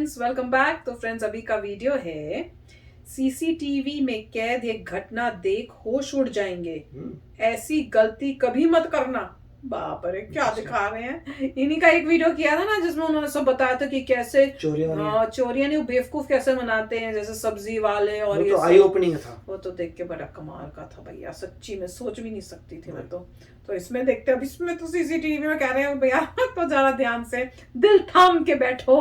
Friends, welcome back. तो friends, अभी का वीडियो है सीसीटीवी में कैद एक घटना देख होश उड़ जाएंगे, ऐसी गलती कभी मत करना। बाप रे, क्या दिखा रहे हैं। इन्हीं का एक वीडियो किया था ना जिसमें उन्होंने सब बताया था कि कैसे चोरियां ने बेवकूफ कैसे मनाते हैं, जैसे सब्जी वाले। और ये तो आई ओपनिंग था, वो तो देख के बड़ा कमाल का था भैया, सच्ची में सोच भी नहीं सकती थी मैं तो इसमें देखते, अब इसमें तो सीसीटीवी में कह रहे हैं भैया तो जरा ध्यान से दिल थाम के बैठो।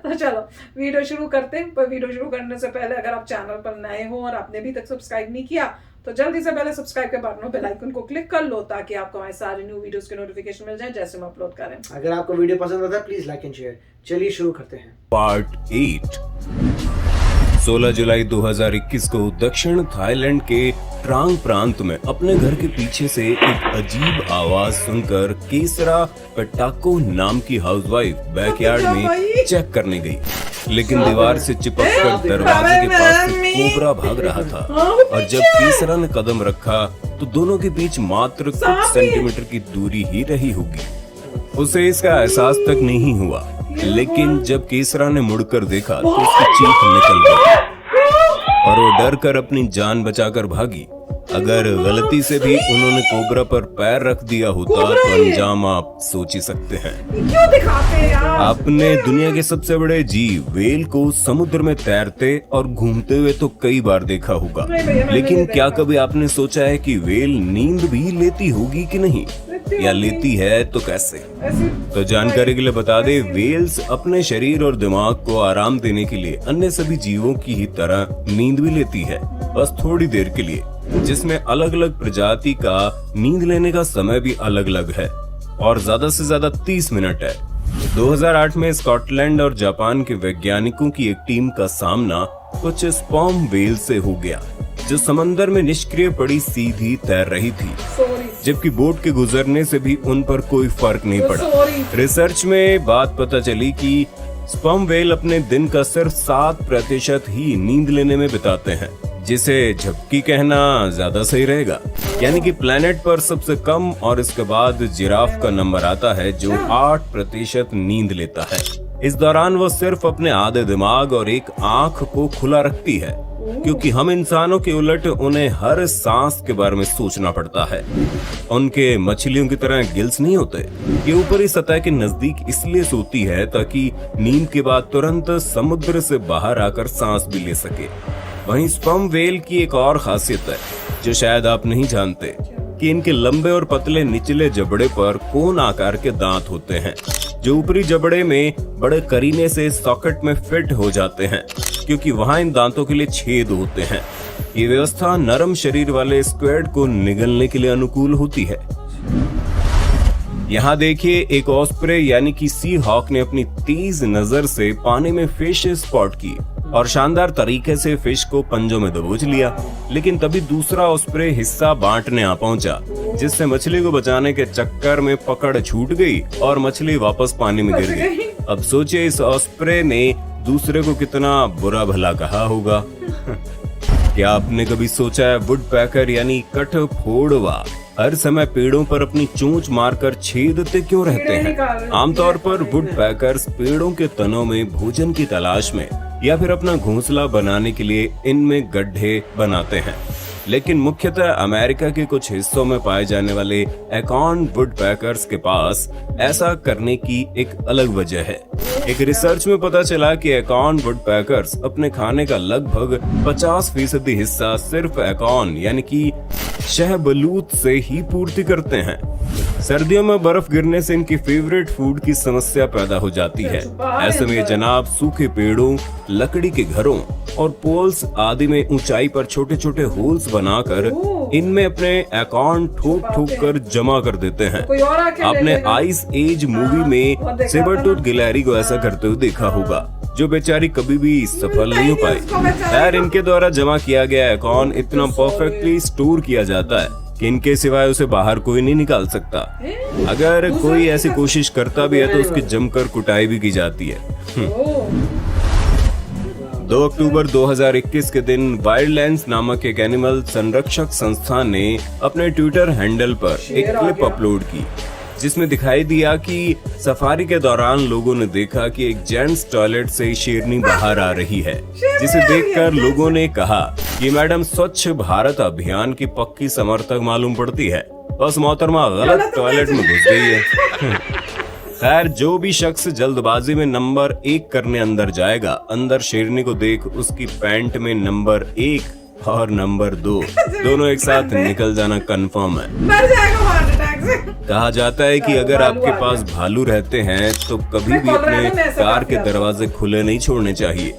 तो चलो वीडियो शुरू करते हैं। पर वीडियो शुरू करने से पहले अगर आप चैनल पर नए हो और आपने अभी तक सब्सक्राइब नहीं किया तो जल्दी से पहले सब्सक्राइब के बटन बेल आइकन को क्लिक कर लो, ताकि आपको हमारे सारे न्यू वीडियोस के नोटिफिकेशन मिल जाए जैसे हम अपलोड करें। अगर आपको वीडियो पसंद आता है प्लीज लाइक एंड शेयर। चलिए शुरू करते हैं। पार्ट 8। 16 जुलाई 2021 को दक्षिण थाईलैंड के ट्रांग प्रांत में अपने घर के पीछे से एक अजीब आवाज सुनकर केसरा पेटाको नाम की हाउसवाइफ बैकयार्ड में चेक करने गई, लेकिन दीवार से चिपक कर दरवाजे के पास से कोबरा भाग रहा था। और जब केसरा ने कदम रखा तो दोनों के बीच मात्र कुछ सेंटीमीटर की दूरी ही रही होगी। उसे इसका एहसास तक नहीं हुआ, लेकिन जब केसरा ने मुड़कर देखा तो उसकी चीख निकल गई और वो डर कर अपनी जान बचाकर भागी। अगर गलती से भी उन्होंने कोबरा पर पैर रख दिया होता तो अंजाम आप सोच ही सकते हैं। क्यों दिखाते हैं यार? आपने दुनिया के सबसे बड़े जीव वेल को समुद्र में तैरते और घूमते हुए तो कई बार देखा होगा, लेकिन क्या कभी आपने सोचा है कि वेल नींद भी लेती होगी कि नहीं, या लेती है तो कैसे? तो जानकारी के लिए बता दे, वेल्स अपने शरीर और दिमाग को आराम देने के लिए अन्य सभी जीवों की ही तरह नींद भी लेती है, बस थोड़ी देर के लिए, जिसमें अलग अलग प्रजाति का नींद लेने का समय भी अलग अलग है और ज्यादा से ज्यादा 30 मिनट है। 2008 में स्कॉटलैंड और जापान के वैज्ञानिकों की एक टीम का सामना कुछ स्पर्म वेल से हो गया, जो समंदर में निष्क्रिय पड़ी सीधी तैर रही थी, जबकि बोट के गुजरने से भी उन पर कोई फर्क नहीं पड़ा। रिसर्च में बात पता चली कि स्पर्म वेल अपने दिन का सिर्फ 7% ही नींद लेने में बिताते हैं, जिसे झपकी कहना ज्यादा सही रहेगा। यानी कि प्लेनेट पर सबसे कम और इसके बाद जिराफ का नंबर आता है जो 8% नींद लेता है। इस दौरान वो सिर्फ अपने आधे दिमाग और एक आंख को खुला रखती है, क्योंकि हम इंसानों के उलट उन्हें हर सांस के बारे में सोचना पड़ता है। उनके मछलियों की तरह गिल्स नहीं होते। ये ऊपरी सतह के नजदीक इसलिए सोती है ताकि नींद के बाद तुरंत समुद्र से बाहर आकर सांस भी ले सके। वहीं स्पर्म वेल की एक और खासियत है जो शायद आप नहीं जानते, कि इनके लंबे और पतले निचले जबड़े पर कोन आकार के दांत होते हैं, जो ऊपरी जबड़े में बड़े करीने से सॉकेट में फिट हो जाते हैं, क्योंकि वहां इन दांतों के लिए छेद होते हैं। ये व्यवस्था नरम शरीर वाले स्क्वैड को निगलने के लिए अनुकूल होती है। यहाँ देखिए, एक ऑस्प्रे यानी कि सी हॉक ने अपनी तेज नजर से पानी में फिश स्पॉट की और शानदार तरीके से फिश को पंजों में दबोच लिया, लेकिन तभी दूसरा ऑस्प्रे हिस्सा बांटने आ पहुंचा, जिससे मछली को बचाने के चक्कर में पकड़ छूट गई और मछली वापस पानी में गिर गई। अब सोचिए, इस ऑस्प्रे ने दूसरे को कितना बुरा भला कहा होगा। क्या आपने कभी सोचा है, वुड पैकर यानी कठफोड़वा हर समय पेड़ों पर अपनी चोंच मारकर छेदते क्यों रहते हैं? आमतौर पर वुड पैकर्स पेड़ों के तनों में भोजन की तलाश में या फिर अपना घोंसला बनाने के लिए इनमें गड्ढे बनाते हैं, लेकिन मुख्यतः अमेरिका के कुछ हिस्सों में पाए जाने वाले एकॉर्न वुड पैकर्स के पास ऐसा करने की एक अलग वजह है। एक रिसर्च में पता चला कि एकॉर्न वुड पैकर्स अपने खाने का लगभग 50% हिस्सा सिर्फ एकॉर्न यानी कि शहबलूत से ही पूर्ति करते हैं। सर्दियों में बर्फ गिरने से इनकी फेवरेट फूड की समस्या पैदा हो जाती है। ऐसे में जनाब सूखे पेड़ों, लकड़ी के घरों और पोल्स आदि में ऊंचाई पर छोटे छोटे होल्स बनाकर इनमें अपने एकॉर्न ठोक ठोक कर जमा कर देते हैं। आपने आइस एज मूवी में सेबरटूथ गिलहरी को ऐसा करते हुए देखा होगा, जो बेचारी कभी भी सफल नहीं हो पाई। खैर, इनके द्वारा जमा किया गया एकॉर्न इतना परफेक्टली स्टोर किया जाता है कि इनके सिवाय उसे बाहर कोई नहीं निकाल सकता। अगर कोई ऐसी कोशिश करता भी है तो उसकी जमकर कुटाई भी की जाती है। 2 अक्टूबर 2021 के दिन वाइल्डलैंड्स नामक एक एनिमल संरक्षक संस्था ने अपने ट्विटर हैंडल पर एक क्लिप अपलोड की, जिसमें दिखाई दिया कि सफारी के दौरान लोगों ने देखा कि एक जेंट्स टॉयलेट से शेरनी बाहर आ रही है, जिसे देखकर लोगों ने कहा कि मैडम स्वच्छ भारत अभियान की पक्की समर्थक मालूम पड़ती है, बस मोहतरमा गलत टॉयलेट में घुस गई है। खैर, जो भी शख्स जल्दबाजी में नंबर 1 करने अंदर जाएगा, अंदर शेरनी को देख उसकी पैंट में नंबर 1 और नंबर 2 दोनों एक साथ निकल जाना कंफर्म है। मर जाएगा हार्ट अटैक से। कहा जाता है कि अगर आपके पास भालू रहते हैं तो कभी भी अपने कार के दरवाजे खुले नहीं छोड़ने चाहिए,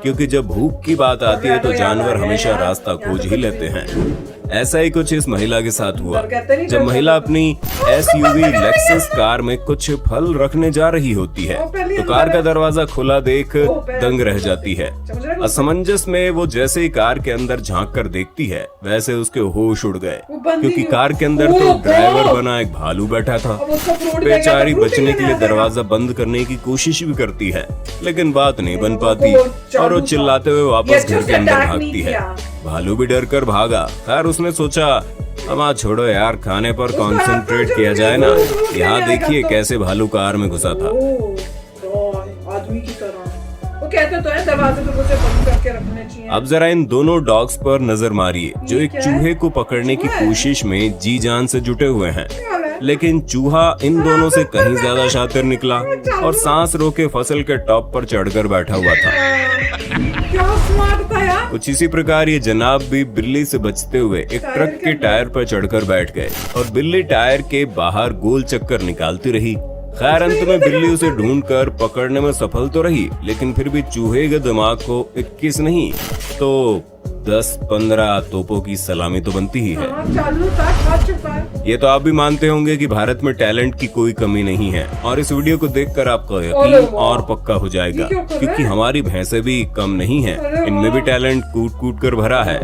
क्योंकि जब भूख की बात आती है तो जानवर हमेशा रास्ता खोज ही लेते हैं। ऐसा ही कुछ इस महिला के साथ हुआ। जब महिला अपनी SUV लेक्सस कार में कुछ फल रखने जा रही होती है तो कार का दरवाजा खुला देख दंग रह जाती है। असमंजस में वो जैसे ही कार के अंदर झांक कर देखती है, वैसे उसके होश उड़ गए, क्योंकि कार के अंदर तो ड्राइवर बना एक भालू बैठा था। बेचारी बचने के लिए दरवाजा बंद करने की कोशिश भी करती है, लेकिन बात नहीं बन पाती और वो चिल्लाते हुए वापस घर के अंदर भागती है। भालू भी डर कर भागा। खैर, उसने सोचा अमा छोड़ो यार, खाने पर कंसंट्रेट किया जाए ना। यहाँ देखिए कैसे भालू कार में घुसा था। आदमी की तरह वो कहते तो है दरवाजे तो उसे बंद करके रखने चाहिए। अब जरा इन दोनों डॉग्स पर नजर मारिए, जो एक चूहे को पकड़ने की कोशिश में जी जान से जुटे हुए हैं, लेकिन चूहा इन दोनों से कहीं ज्यादा शातिर निकला और सांस रोके फसल के टॉप पर चढ़कर बैठा हुआ था। क्या स्मार्ट था यार। कुछ इसी प्रकार ये जनाब भी बिल्ली से बचते हुए एक ट्रक के टायर पर चढ़कर बैठ गए और बिल्ली टायर के बाहर गोल चक्कर निकालती रही। खैर, अंत में बिल्ली उसे ढूंढकर पकड़ने में सफल तो रही, लेकिन फिर भी चूहे के दिमाग को 21 नहीं तो 10-15 तोपों की सलामी तो बनती ही है। ये तो आप भी मानते होंगे कि भारत में टैलेंट की कोई कमी नहीं है, और इस वीडियो को देखकर आपका यकीन और पक्का हो जाएगा, क्योंकि हमारी भैंसें भी कम नहीं है, इनमें भी टैलेंट कूट कूट कर भरा है।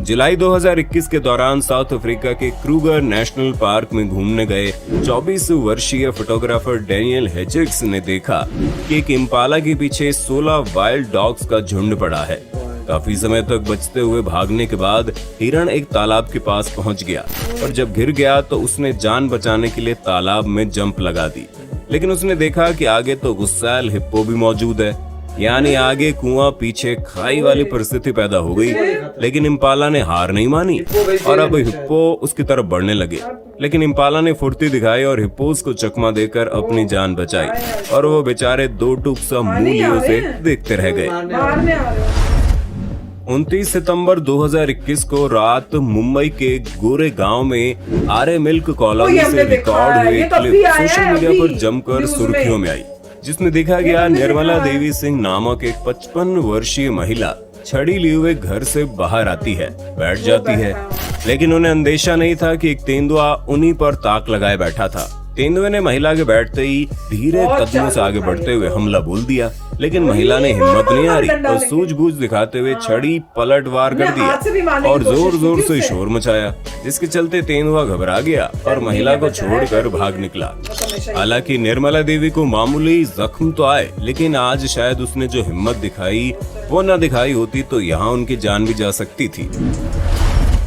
जुलाई 2021 के दौरान साउथ अफ्रीका के क्रूगर नेशनल पार्क में घूमने गए 24 वर्षीय फोटोग्राफर डेनियल हेजिक्स ने देखा कि एक इम्पाला के पीछे 16 वाइल्ड डॉग्स का झुंड पड़ा है। काफी समय तक बचते हुए भागने के बाद हिरण एक तालाब के पास पहुंच गया और जब घिर गया तो उसने जान बचाने के लिए तालाब में जंप लगा दी, लेकिन उसने देखा कि आगे तो गुस्सैल हिप्पो भी मौजूद है, यानी आगे कुआं पीछे खाई वाली परिस्थिति पैदा हो गई। लेकिन इम्पाला ने हार नहीं मानी और अब हिप्पो उसकी तरफ बढ़ने लगे, लेकिन इम्पाला ने फुर्ती दिखाई और हिप्पोस को चकमा देकर अपनी जान बचाई और वो बेचारे 2 टूक सा मुंह लिए उसे देखते रह गए। 29 सितंबर 2021 को रात मुंबई के गोरे गांव में आर्य मिल्क कॉलोनी से रिकॉर्ड हुए क्लिप सोशल मीडिया पर जमकर सुर्खियों में आई, जिसमें देखा गया निर्मला देवी सिंह नामक एक 55 वर्षीय महिला छड़ी लिए हुए घर से बाहर आती है, बैठ जाती है, लेकिन उन्हें अंदेशा नहीं था कि एक तेंदुआ उन्हीं पर ताक लगाए बैठा था। तेंदुए ने महिला के बैठते ही धीरे कदमों से आगे बढ़ते हुए हमला बोल दिया, लेकिन महिला ने हिम्मत नहीं हारी और सूझबूझ दिखाते हुए छड़ी पलटवार कर दिया और जोर जोर से शोर मचाया, जिसके चलते तेंदुआ घबरा गया और महिला को छोड़कर भाग निकला। हालांकि निर्मला देवी को मामूली जख्म तो आए, लेकिन आज शायद उसने जो हिम्मत दिखाई वो न दिखाई होती तो यहाँ उनकी जान भी जा सकती थी।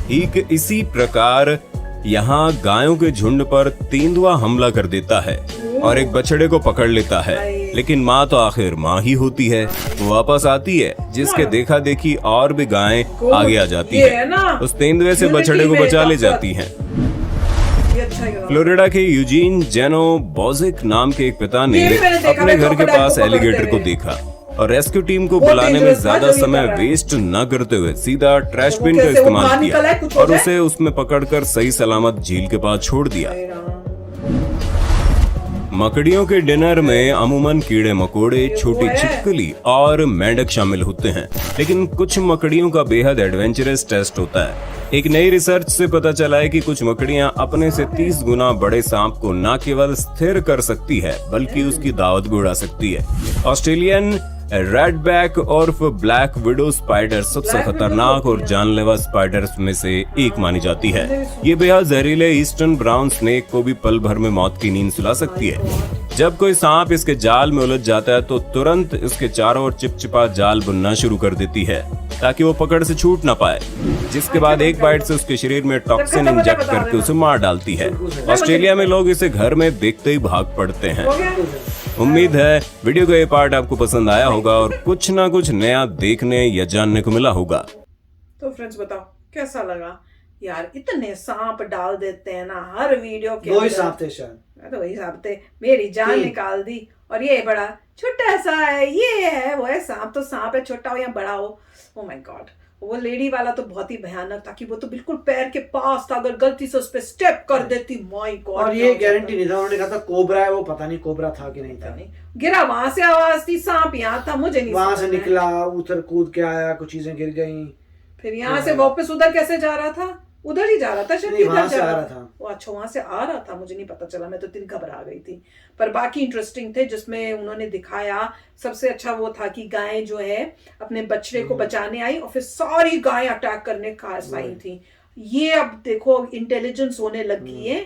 ठीक इसी प्रकार यहाँ गायों के झुंड पर तेंदुआ हमला कर देता है और एक बछड़े को पकड़ लेता है, लेकिन माँ तो आखिर माँ ही होती है, वो वापस आती है, जिसके देखा देखी और भी गायें आगे आ जाती है, उस तेंदुए से बछड़े को बचा ले जाती हैं। फ्लोरिडा के यूजीन जेनो बोजिक नाम के एक पिता ने अपने घर के पास एलिगेटर को देखा और रेस्क्यू टीम को बुलाने में ज्यादा समय वेस्ट न करते हुए सीधा ट्रैश बिन का इस्तेमाल किया और उसे उसमें पकड़कर सही सलामत झील के पास छोड़ दिया। मकड़ियों के डिनर में अमूमन कीड़े मकोड़े, छोटी छिपकली और मेंढक शामिल होते हैं, लेकिन कुछ मकड़ियों का बेहद एडवेंचरस टेस्ट होता है। एक नई रिसर्च से पता चला है कि कुछ मकड़ियां अपने से 30 गुना बड़े सांप को न केवल स्थिर कर सकती है बल्कि उसकी दावत भी उड़ा सकती है। ऑस्ट्रेलियन रेडबैक और ब्लैक विडो स्पाइडर सबसे खतरनाक और जानलेवा स्पाइडर्स में से एक मानी जाती है। ये बेहद जहरीले ईस्टर्न ब्राउन स्नेक को भी पल भर में मौत की नींद सुला सकती है। जब कोई सांप इसके जाल में उलझ जाता है तो तुरंत इसके चारों ओर चिपचिपा जाल बुनना शुरू कर देती है ताकि वो पकड़ से छूट ना पाए, जिसके बाद एक बाइट से उसके शरीर में टॉक्सिन इंजेक्ट करके उसे मार डालती है। ऑस्ट्रेलिया में लोग इसे घर में देखते ही भाग पड़ते हैं। उम्मीद है वीडियो का ये पार्ट आपको पसंद आया होगा और कुछ ना कुछ नया देखने या जानने को मिला होगा। तो फ्रेंड्स बताओ कैसा लगा यार, इतने सांप डाल देते हैं ना हर वीडियो के। वही सांप थे शायद, तो वही सांप थे, मेरी जान निकाल दी। और ये बड़ा छोटा सा है, ये है वो है, सांप तो सांप है, छोटा हो या बड़ा हो। ओ माय गॉड, वो लेडी वाला तो बहुत ही भयानक था कि वो तो बिल्कुल पैर के पास था, अगर गलती से उस पे स्टेप कर देती, माय गॉड। और ये गारंटी नहीं था, उन्होंने कहा था कोबरा है, वो पता नहीं कोबरा था कि नहीं था। गिरा वहां से आवाज थी, सांप यहाँ था, मुझे नहीं वहां से निकला, उधर कूद के आया, कुछ चीजें गिर गई, फिर यहाँ से वापस उधर कैसे जा रहा था? उधर ही जा रहा था शायद, वहां से आ रहा था। वो अच्छा वहां से आ रहा था, मुझे नहीं पता चला, मैं तो इतनी घबरा गई थी। पर बाकी इंटरेस्टिंग थे जिसमें उन्होंने दिखाया। सबसे अच्छा वो था कि गायें जो है अपने बछड़े को बचाने आई और फिर सारी गायें अटैक करने खास आई थी। ये अब देखो इंटेलिजेंस होने लगी है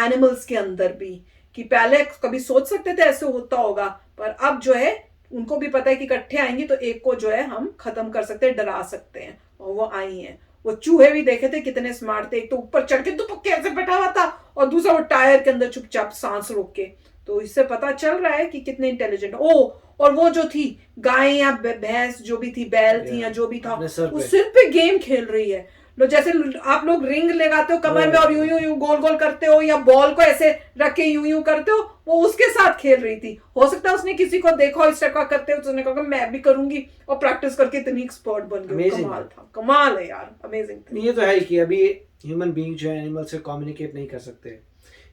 एनिमल्स के अंदर भी, कि पहले कभी सोच सकते थे ऐसे होता होगा, पर अब जो है उनको भी पता है कि इकट्ठे आएंगे तो एक को जो है हम खत्म कर सकते हैं, डरा सकते हैं, और वो आई हैं। वो चूहे भी देखे थे कितने स्मार्ट थे, एक तो ऊपर चढ़ के दुपक्के ऐसे बैठा हुआ था और दूसरा वो टायर के अंदर चुपचाप सांस रोक के। तो इससे पता चल रहा है कि कितने इंटेलिजेंट। ओ और वो जो थी गाय या भैंस जो भी थी, बैल थी या जो भी था, वो सिर पे गेम खेल रही है। लो जैसे आप लोग रिंग लगाते हो कमर में और यूं यूं यूं गोल गोल करते हो, या बॉल को ऐसे रख के यूं यूं करते हो, वो उसके साथ खेल रही थी। हो सकता है उसने किसी को देखा इस तरह का करते हो तो उसने कहा मैं भी करूंगी, और प्रैक्टिस करके इतनी एक्सपर्ट बन गई। कमाल था, कमाल है यार, अमेजिंग। ये तो है कि अभी ह्यूमन बीइंग जो है एनिमल से कम्युनिकेट नहीं कर सकते,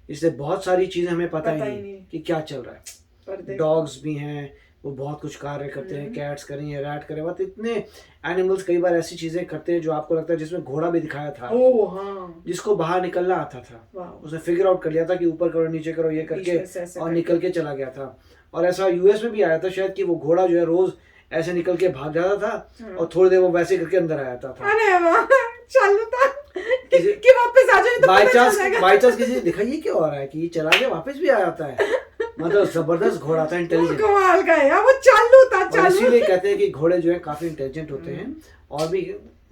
इसलिए बहुत सारी चीजें हमें पता ही नहीं कि क्या चल रहा है। डॉग्स भी हैं, वो बहुत कुछ कार्य करते हैं, कैट्स करें या रैट करें, बहुत इतने एनिमल्स कई बार ऐसी चीजें करते हैं जो आपको लगता है, जिसमें घोड़ा भी दिखाया था, जिसको बाहर निकलना आता था, उसने फिगर आउट कर लिया था कि ऊपर करो नीचे करो ये करके, और निकल के चला गया था। और ऐसा यूएस में भी आया था शायद कि वो घोड़ा जो है रोज ऐसे निकल के भाग जाता था और थोड़ी देर वो वैसे करके अंदर आ जाता था। अरे चालू था कि वापस आ जाए, तो बाई चांस किसी दिखाइए क्या हो रहा है कि ये चला गया वापस भी आ जाता है। मतलब जबरदस्त घोड़ा था, इंटेलिजेंट, कमाल का है वो, चालू था, चालू। इसीलिए कहते हैं कि घोड़े जो है काफी इंटेलिजेंट होते हैं। और भी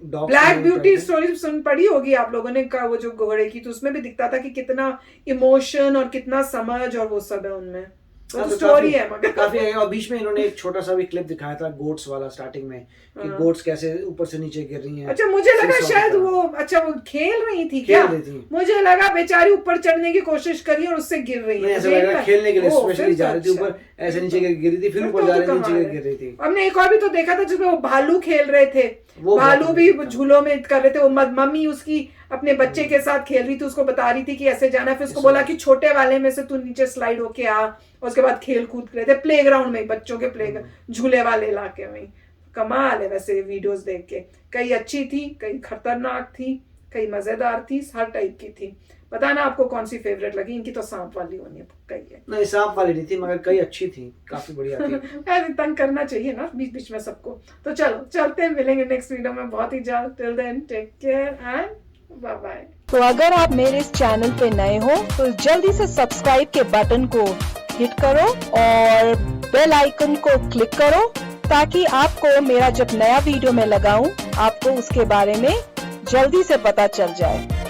ब्लैक ब्यूटी स्टोरी सुन पड़ी होगी आप लोगों ने, का वो जो घोड़े की, तो उसमें भी दिखता था कि कितना इमोशन और कितना समझ और वो सब है उनमें। तो स्टोरी है मगर काफी है। और बीच में इन्होंने एक छोटा सा भी क्लिप दिखाया था गोट्स वाला स्टार्टिंग में, कि गोट्स कैसे ऊपर से नीचे गिर रही हैं। अच्छा मुझे लगा शायद वो वो खेल रही थी क्या? मुझे लगा बेचारी ऊपर चढ़ने की कोशिश करी और उससे गिर रही है। ऐसा लगा खेलने के लिए स्पेशली जा रही थी ऊपर, ऐसे नीचे गिर रही थी, फिर ऊपर जा रही थी, नीचे गिर रही थी। हमने एक और भी तो देखा था जिसमें वो भालू खेल रहे थे, भालू भी झूलों में कर रहे थे। वो मम्मी उसकी अपने बच्चे के साथ खेल रही थी, उसको बता रही थी कि ऐसे जाना, फिर उसको बोला कि छोटे वाले में से तू नीचे स्लाइड होके आ। उसके बाद खेल कूद रहे थे प्लेग्राउंड में, बच्चों के झूले वाले इलाके में। कमाल है वैसे वीडियोस देख के, कई अच्छी थी, कई खतरनाक थी, कई मजेदार थी, हर टाइप की थी। बताना आपको कौन सी फेवरेट लगी। इनकी तो सांप वाली होनी है, कई है। नहीं सांप वाली नहीं थी, मगर कई अच्छी थी, काफी बढ़िया थी। ऐसे तंग करना चाहिए ना बीच बीच में सबको। तो चलो चलते हैं, मिलेंगे नेक्स्ट वीडियो में बहुत ही जल्द। Till then take care and bye bye. तो अगर आप मेरे इस चैनल पे नए हो तो जल्दी से सब्सक्राइब के बटन को हिट करो और बेल आइकन को क्लिक करो, ताकि आपको मेरा जब नया वीडियो मैं लगाऊं आपको उसके बारे में जल्दी से पता चल जाए।